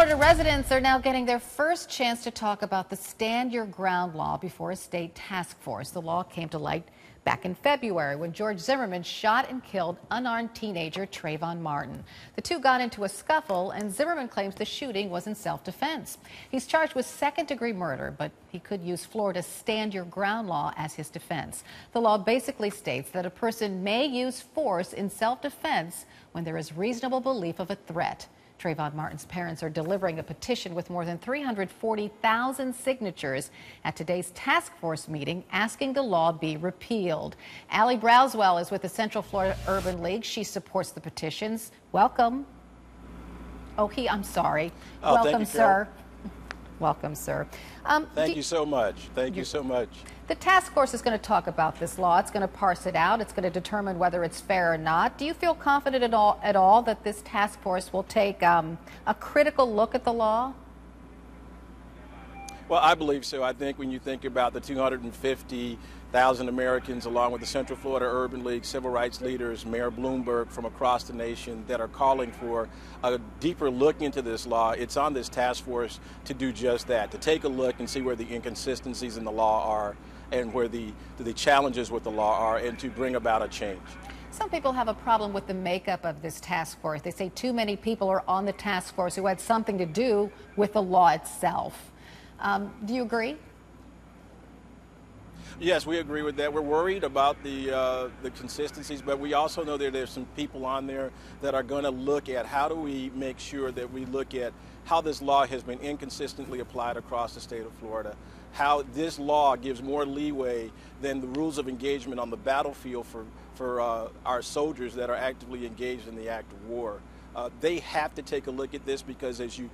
Florida residents are now getting their first chance to talk about the Stand Your Ground law before a state task force. The law came to light back in February when George Zimmerman shot and killed unarmed teenager Trayvon Martin. The two got into a scuffle, and Zimmerman claims the shooting was in self-defense. He's charged with second-degree murder, but he could use Florida's Stand Your Ground law as his defense. The law basically states that a person may use force in self-defense when there is reasonable belief of a threat. Trayvon Martin's parents are delivering a petition with more than 340,000 signatures at today's task force meeting asking the law be repealed. Allie Braswell is with the Central Florida Urban League. She supports the petitions. Welcome. I'm sorry. Welcome, sir. Welcome, sir. Thank you so much. Thank you so much. The task force is going to talk about this law. It's going to parse it out. It's going to determine whether it's fair or not. Do you feel confident at all that this task force will take a critical look at the law? Well, I believe so. I think when you think about the 250,000 Americans, along with the Central Florida Urban League, civil rights leaders, Mayor Bloomberg from across the nation that are calling for a deeper look into this law, it's on this task force to do just that, to take a look and see where the inconsistencies in the law are and where the challenges with the law are, and to bring about a change. Some people have a problem with the makeup of this task force. They say too many people are on the task force who had something to do with the law itself. Do you agree? Yes, we agree with that. We're worried about the consistencies, but we also know that there's some people on there that are going to look at how do we make sure that we look at how this law has been inconsistently applied across the state of Florida, how this law gives more leeway than the rules of engagement on the battlefield for our soldiers that are actively engaged in the act of war. They have to take a look at this because as you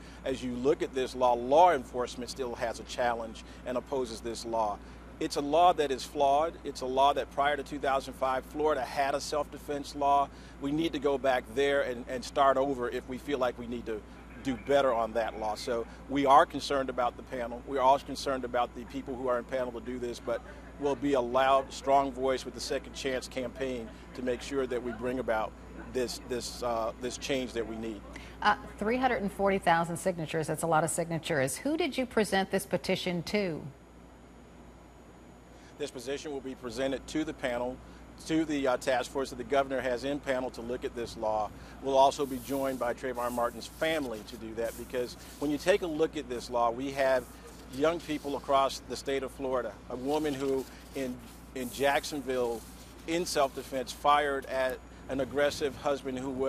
look at this law enforcement still has a challenge and opposes this law. It's a law that is flawed. It's a law that prior to 2005, Florida had a self-defense law. We need to go back there and start over if we feel like we need to do better on that law. So we are concerned about the panel. We are also concerned about the people who are in panel to do this, but we'll be a loud, strong voice with the Second Chance campaign to make sure that we bring about this change that we need. 340,000 signatures, that's a lot of signatures. Who did you present this petition to? This position will be presented to the panel, to the task force that the governor has in panel to look at this law. We'll also be joined by Trayvon Martin's family to do that, because when you take a look at this law, we have young people across the state of Florida. A woman who in Jacksonville, in self-defense, fired at an aggressive husband who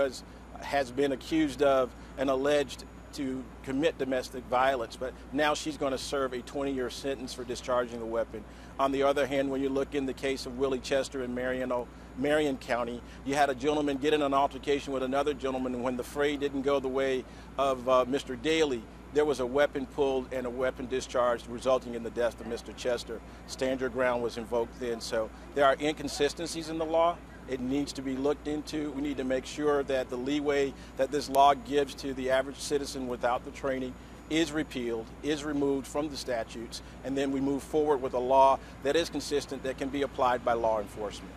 has been accused of and alleged to commit domestic violence, but now she's going to serve a 20-year sentence for discharging the weapon. On the other hand, when you look in the case of Willie Chester in Marion County, you had a gentleman get in an altercation with another gentleman, and when the fray didn't go the way of Mr. Daly, there was a weapon pulled and a weapon discharged, resulting in the death of Mr. Chester. Stand Your Ground was invoked then. So there are inconsistencies in the law. It needs to be looked into. We need to make sure that the leeway that this law gives to the average citizen without the training is repealed, is removed from the statutes, and then we move forward with a law that is consistent, that can be applied by law enforcement.